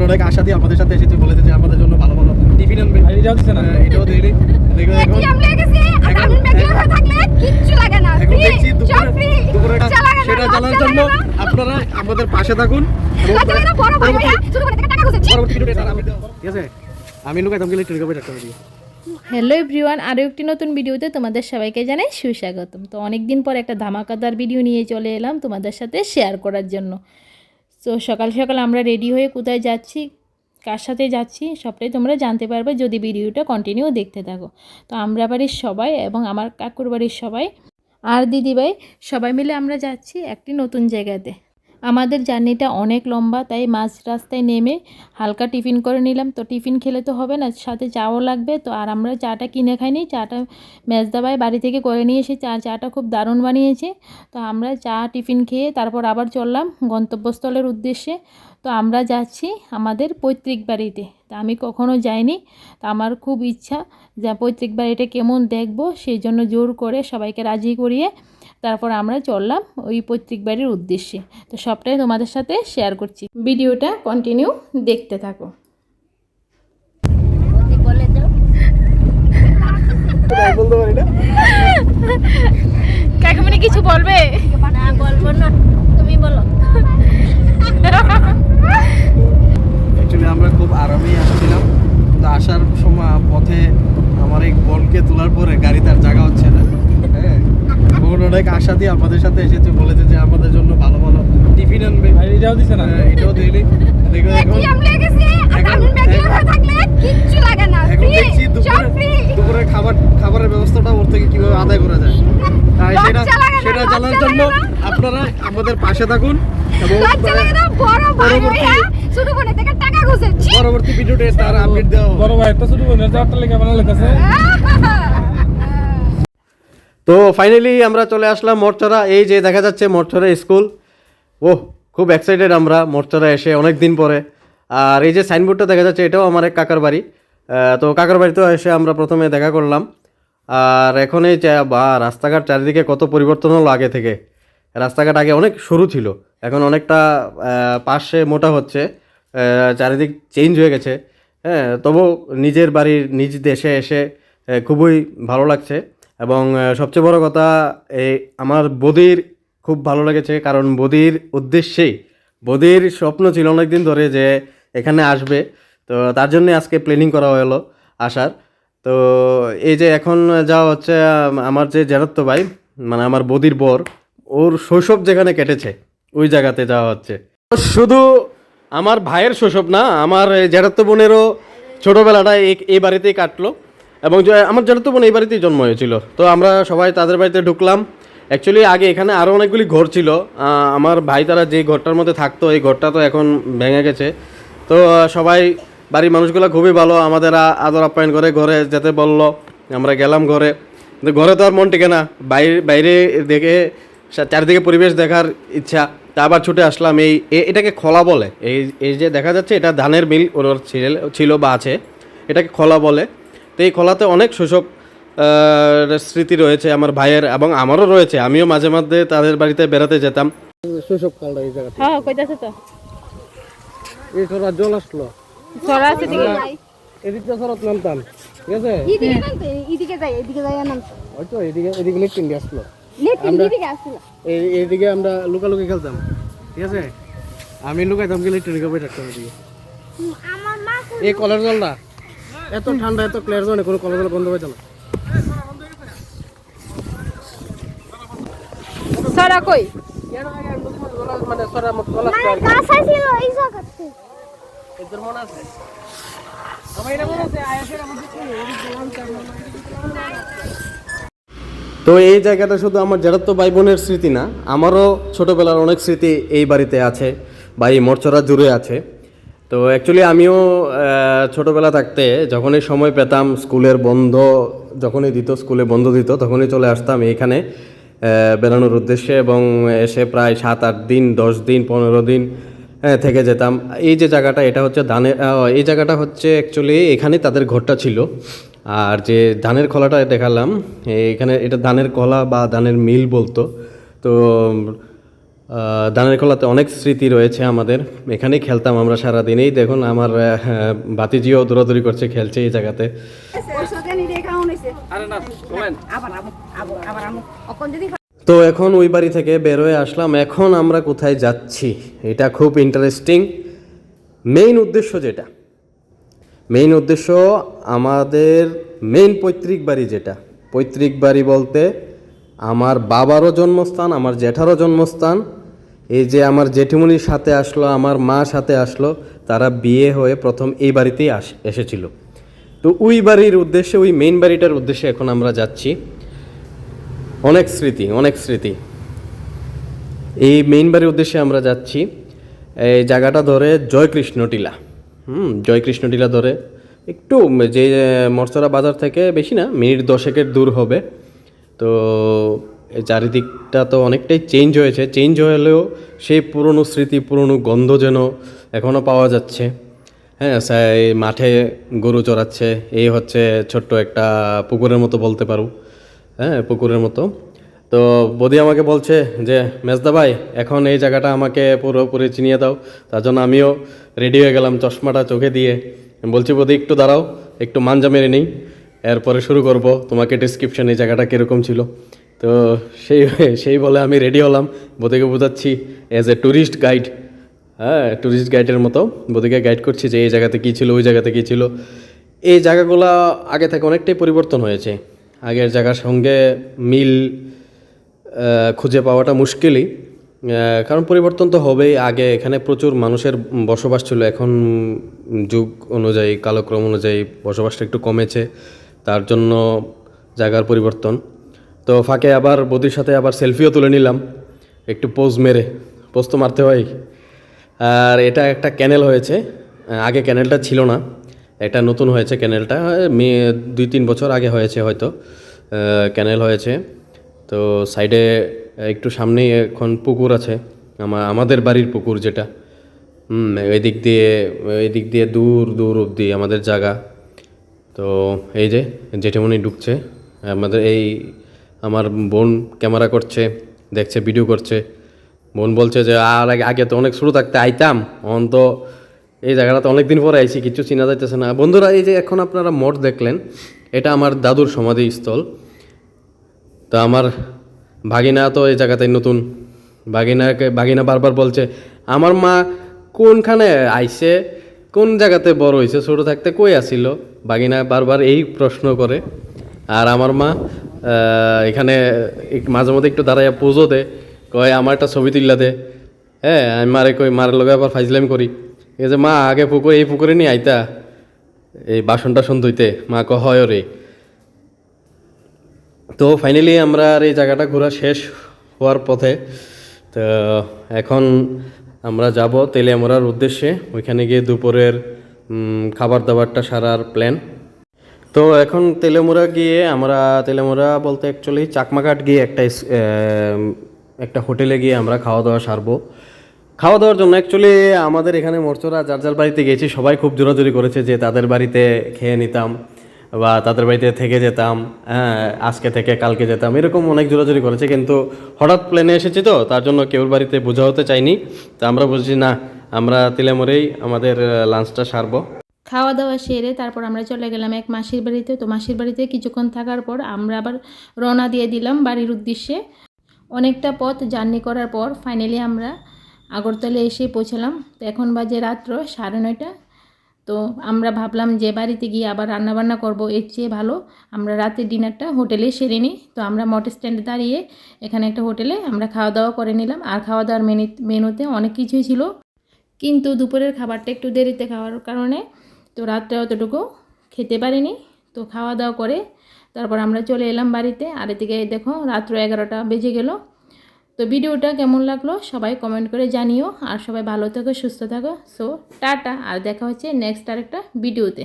অনেক আশা দিয়ে আমাদের সাথে এসেছে, বলেছে যে আমাদের জন্য ভালো ভালো টিফিন আনবে। এটাও দিচ্ছে না, এটাও দেয়নি। সেটা জানার জন্য আপনারা আমাদের পাশে থাকুন। ঠিক আছে, আমি লুকাইতাম গেলে টেলিকপে ডাক্তার দিয়ে। হ্যালো এভরিওয়ান, আরও একটি নতুন ভিডিওতে তোমাদের সবাইকে জানাই সুস্বাগতম। তো অনেক দিন পর একটা ধামাকাদার ভিডিও নিয়ে চলে এলাম তোমাদের সাথে শেয়ার করার জন্য। তো সকাল সকাল আমরা রেডি হয়ে কোথায় যাচ্ছি, কার সাথে যাচ্ছি সবটাই তোমরা জানতে পারবে যদি ভিডিওটা কন্টিনিউ দেখতে থাকো। তো আমরা বাড়ির সবাই এবং আমার কাকুর বাড়ির সবাই আর দিদিভাই সবাই মিলে আমরা যাচ্ছি একটি নতুন জায়গাতে। আমাদের জার্নিটা অনেক লম্বা, তাই মাঝ রাস্তায় নেমে হালকা টিফিন করে নিলাম। তো টিফিন খেলে তো হবে না, সাথে চাও লাগবে। তো আর আমরা চাটা কিনে খাইনি, চাটা মেজদাবাই বাড়ি থেকে করে নিয়ে এসে চাটা খুব দারুণ বানিয়েছে। তো আমরা চা টিফিন খেয়ে তারপর আবার চললাম গন্তব্যস্থলের উদ্দেশ্যে। তো আমরা যাচ্ছি আমাদের পৈতৃক বাড়িতে। তা আমি কখনো যাইনি, তা আমার খুব ইচ্ছা যে পৈতৃক বাড়িটা কেমন দেখব, সেই জন্য জোর করে সবাইকে রাজি করিয়ে তারপর আমরা চললাম ওই পৈতৃক বাড়ির উদ্দেশ্যে। তো সবটাই তোমাদের সাথে শেয়ার করছি, ভিডিওটা কন্টিনিউ দেখতে থাকো। কাকুমনি কিছু বলবে? না বলবো না, তুমি বলো। অ্যাকচুয়ালি আমরা খুব আরামেই আসছিলাম, কিন্তু আসার সময় পথে আমার এই বোনকে তোলার পরে গাড়িতে আর জায়গা হচ্ছে না। হ্যাঁ, বোন অনেক আশা দিয়ে আমাদের সাথে এসেছে, বলেছে যে আমাদের জন্য ভালো ভালো টিফিন আনবে। এটাও দিচ্ছে না, এটাও দেয়নি। দেখো এখন দেখছি দুপুরে খাবারের ব্যবস্থাটা ওর থেকে কিভাবে আদায় করা যায়। সেটা জানার জন্য আপনারা আমাদের পাশে থাকুন এবং পরবর্তী ভিডিওতে তার আপডেট দেওয়া হবে। বড় ভাই একটা ছোট বোনের যাওয়ারটা লেগে বানালে কাছে। তো ফাইনালি আমরা চলে আসলাম মোরচরা। এই যে দেখা যাচ্ছে মোরচরা স্কুল। ওহ, খুব এক্সাইটেড আমরা মোরচরা এসে অনেক দিন পরে। আর এই যে সাইনবোর্ডটা দেখা যাচ্ছে, এটাও আমার এক কাকার বাড়ি। তো কাকার বাড়িতেও এসে আমরা প্রথমে দেখা করলাম। আর এখন এই রাস্তাঘাট চারিদিকে কত পরিবর্তন হলো আগে থেকে। রাস্তাঘাট আগে অনেক সরু ছিল, এখন অনেকটা পাশে মোটা হচ্ছে, চারিদিক চেঞ্জ হয়ে গেছে। হ্যাঁ, তবু নিজের বাড়ির নিজ দেশে এসে খুবই ভালো লাগছে। এবং সবচেয়ে বড় কথা, এই আমার বদির খুব ভালো লেগেছে, কারণ বদির উদ্দেশ্যেই, বদির স্বপ্ন ছিল অনেক দিন ধরে যে এখানে আসবে। তো তার জন্যে আজকে প্ল্যানিং করা হলো আসার। তো এই যে এখন যাওয়া হচ্ছে আমার যে জেরাত্তো ভাই, মানে আমার বদির বর, ওর শৈশব যেখানে কেটেছে ওই জায়গাতে যাওয়া হচ্ছে। শুধু আমার ভাইয়ের শৈশব না, আমার জেরাত্তো বোনেরও ছোটোবেলাটা এই বাড়িতেই কাটলো। এবং আমার জেরাত্তো বোন এই বাড়িতেই জন্ম হয়েছিল। তো আমরা সবাই তাদের বাড়িতে ঢুকলাম। অ্যাকচুয়ালি আগে এখানে আরও অনেকগুলি ঘর ছিল। আমার ভাই তারা যে ঘরটার মধ্যে থাকতো, এই ঘরটা তো এখন ভেঙে গেছে। তো সবাই বাড়ির মানুষগুলো খুবই ভালো, আমাদের আদর আপ্যায়ন করে ঘরে যেতে বলল। আমরা গেলাম ঘরে, কিন্তু ঘরে তো আর মন টিকে না, বাইরে দেখে চারিদিকে পরিবেশ দেখার ইচ্ছা। তা আবার ছুটে আসলাম এটাকে খোলা বলে। এই যে দেখা যাচ্ছে, এটা ধানের মিল ওর ছিল বা আছে, এটাকে খোলা বলে। তো এই খোলাতে অনেক শৈশব স্মৃতি রয়েছে আমার ভাইয়ের, এবং আমারও রয়েছে। আমিও মাঝে মাঝে তাদের বাড়িতে বেড়াতে যেতাম। শৈশবকালটা এই জায়গাতে। হ্যাঁ, কইতাছে তো এই সরা জল আসলো, সরা আছে দিকে এদিকটা সরাত নামতাম। ঠিক আছে, এদিকে যাই নাম ওই তো এদিকে লেফট ইন্ডিয়া আসলো। এইদিকে আমরা লুকালুকি খেলতাম। ঠিক আছে, আমি লুকাইতাম গেলে টেলিকপে ডাক্তার দিয়ে। এই কলের জলটা এত ঠান্ডা, এত ক্লিয়ার জল, কোনো কলের জল বন্ধ হইতো না। সরা কই মানে সরা মত কলা ছিল এই জায়গাতে। এদের মনে আছে, আমার এটা মনে আছে আয়াসের আমাদের তো এই জায়গাটা শুধু আমার জেরাত্তো ভাই বোনের স্মৃতি না, আমারও ছোটোবেলার অনেক স্মৃতি এই বাড়িতে আছে বা এই মোরচরা জুড়ে আছে। তো অ্যাকচুয়ালি আমিও ছোটোবেলা থাকতে যখনই সময় পেতাম, স্কুলের বন্ধ যখনই দিত, স্কুলে বন্ধ দিত, তখনই চলে আসতাম এইখানে বেড়ানোর উদ্দেশ্যে। এবং এসে প্রায় 7-8 দিন, 10 দিন, 15 দিন থেকে যেতাম। এই যে জায়গাটা, এটা হচ্ছে ধানের, এই জায়গাটা হচ্ছে অ্যাকচুয়ালি এখানে তাদের ঘরটা ছিল। আর যে ধানের খোলাটা দেখালাম, এখানে এটা ধানের কলা বা ধানের মিল বলতো। তো দানের কলাতে অনেক স্মৃতি রয়েছে আমাদের, এখানেই খেলতাম আমরা সারাদিনেই। দেখুন আমার ভাতিজিও দৌড়াদৌড়ি করছে, খেলছে এই জায়গাতে। তো এখন ওই বাড়ি থেকে বের হয়ে আসলাম, এখন আমরা কোথায় যাচ্ছি এটা খুব ইন্টারেস্টিং। মেইন উদ্দেশ্য আমাদের মেইন পৈতৃক বাড়ি, যেটা পৈতৃক বাড়ি বলতে আমার বাবারও জন্মস্থান, আমার জ্যাঠারও জন্মস্থান। এই যে আমার জেঠিমনির সাথে আসলো, আমার মা সাথে আসলো, তারা বিয়ে হয়ে প্রথম এই বাড়িতেই এসেছিল। তো ওই বাড়ির উদ্দেশ্যে, ওই মেইন বাড়িটার উদ্দেশ্যে এখন আমরা যাচ্ছি। অনেক স্মৃতি। এই মেইন বাড়ির উদ্দেশ্যে আমরা যাচ্ছি। এই জায়গাটা ধরে জয়কৃষ্ণ টিলা, জয়কৃষ্ণ টিলা ধরে একটু, যে মরচরা বাজার থেকে বেশি না, মিনিট 10 দূর হবে। তো এই চারিদিকটা তো অনেকটাই চেঞ্জ হলেও সেই পুরনো স্মৃতি, পুরনো গন্ধ যেন এখনও পাওয়া যাচ্ছে। হ্যাঁ, সেই মাঠে গরু চড়াচ্ছে, এই হচ্ছে ছোট্ট একটা পুকুরের মতো বলতে পারো, হ্যাঁ পুকুরের মতো। তো বৌদি আমাকে বলছে যে মেজদা ভাই এখন এই জায়গাটা আমাকে পুরোপুরি চিনিয়ে দাও। তার জন্য আমিও রেডি হয়ে গেলাম, চশমাটা চোখে দিয়ে। বলছি বৌদি একটু দাঁড়াও, একটু মাঞ্জা মেরে নেই, এরপরে শুরু করব, তোমাকে ডিসক্রিপশন এই জায়গাটা কীরকম ছিল। তো সেই বলে আমি রেডি হলাম, বৌদিকে বোঝাচ্ছি অ্যাজ এ ট্যুরিস্ট গাইড, হ্যাঁ ট্যুরিস্ট গাইডের মতো বৌদিকে গাইড করছি যে এই জায়গাতে কী ছিল, ওই জায়গাতে কী ছিল। এই জায়গাগুলো আগে থেকে অনেকটাই পরিবর্তন হয়েছে, আগের জায়গার সঙ্গে মিল খুঁজে পাওয়াটা মুশকিলই, কারণ পরিবর্তন তো হবেই। আগে এখানে প্রচুর মানুষের বসবাস ছিল, এখন যুগ অনুযায়ী, কালক্রম অনুযায়ী বসবাসটা একটু কমেছে, তার জন্য জায়গার পরিবর্তন। তো ফাঁকে আবার বৌদির সাথে আবার সেলফিও তুলে নিলাম, একটু পোজ তো মারতে হয়। আর এটা একটা ক্যানেল হয়েছে, আগে ক্যানেলটা ছিল না, এটা নতুন হয়েছে ক্যানেলটা, 2-3 বছর আগে হয়েছে হয়তো ক্যানেল হয়েছে। তো সাইডে একটু সামনেই এখন পুকুর আছে, আমাদের বাড়ির পুকুর যেটা, ওই দিক দিয়ে দূর অবধি আমাদের জায়গা। তো এই যে জেঠিমনি ঢুকছে, আমার বোন ক্যামেরা করছে, দেখছে, ভিডিও করছে। বোন বলছে যে আর আগে তো অনেক শুরু থাকতে আইতাম, তো এই জায়গাটাতে অনেক দিন পরে আইছি, কিছু চিনা যাইতেছে না। বন্ধুরা এই যে এখন আপনারা মঠ দেখলেন, এটা আমার দাদুর সমাধিস্থল। তো আমার ভাগিনা তো এই জায়গাতেই নতুন, ভাগিনা বারবার বলছে আমার মা কোনখানে আইছে, কোন জায়গাতে বড় হয়েছে, ছোটো থাকতে কই আসিল, ভাগিনা বারবার এই প্রশ্ন করে। আর আমার মা এখানে মাঝে মধ্যে একটু দাঁড়াইয়া পুজো দে, কয় আমার একটা ছবি তুললা দে। হ্যাঁ, আমি মারের লগে আবার ফাইজলাম করি, এই যে মা আগে এই পুকুরে নিয়ে আইতা এই বাসন টাসন ধুইতে, মা হয় রে। তো ফাইনালি আমরা আর এই জায়গাটা ঘোরা শেষ হওয়ার পথে। তো এখন আমরা যাব তেলিয়ামুড়ার উদ্দেশ্যে, ওইখানে গিয়ে দুপুরের খাবার দাবারটা সারার প্ল্যান। তো এখন তেলিয়ামুড়া বলতে অ্যাকচুয়ালি চাকমাঘাট গিয়ে একটা হোটেলে গিয়ে আমরা খাওয়া দাওয়া সারবো। খাওয়া দাওয়ার জন্য অ্যাকচুয়ালি আমাদের এখানে মরচরা যার বাড়িতে গেছি, সবাই খুব জোরাজোরি করেছে যে তাদের বাড়িতে খেয়ে নিতাম বা তাদের বাড়িতে থেকে যেতাম, হ্যাঁ আজকে থেকে কালকে যেতাম, এরকম অনেক জোরাজোরি করেছে। কিন্তু হঠাৎ প্লেনে এসেছি তো তার জন্য কেউর বাড়িতে বোঝা হতে চাইনি। তো আমরা বলছি না, আমরা তেলিয়ামুড়েই আমাদের লাঞ্চটা সারবো। খাওয়া দাওয়া সেরে তারপর আমরা চলে গেলাম এক মাসির বাড়িতে। তো মাসির বাড়িতে কিছুক্ষণ থাকার পর আমরা আবার রওনা দিয়ে দিলাম বাড়ির উদ্দেশ্যে। অনেকটা পথ জার্নি করার পর ফাইনালি আমরা আগরতলা এসে পৌঁছালাম। তো এখন বাজে রাত্র 9:30। তো আমরা ভাবলাম যে বাড়িতে গিয়ে আবার রান্নাবান্না করব, এর চেয়ে ভালো আমরা রাতের ডিনারটা হোটেলে সেরে নিই। তো আমরা মোটর স্ট্যান্ডে দাঁড়িয়ে এখানে একটা হোটেলে আমরা খাওয়া দাওয়া করে নিলাম। আর খাওয়া দাওয়ার মেনুতে অনেক কিছুই ছিল, কিন্তু দুপুরের খাবারটা একটু দেরিতে খাওয়ার কারণে তো রাত্রে অতটুকু খেতে পারিনি। তো খাওয়া দাওয়া করে তারপর আমরা চলে এলাম বাড়িতে। আর এদিকে দেখো রাত্র 11টা বেজে গেল। তো ভিডিওটা কেমন লাগলো সবাই কমেন্ট করে জানিও, আর সবাই ভালো থাকো, সুস্থ থাকো। সো টাটা, আর দেখা হচ্ছে নেক্সট আরেকটা ভিডিওতে।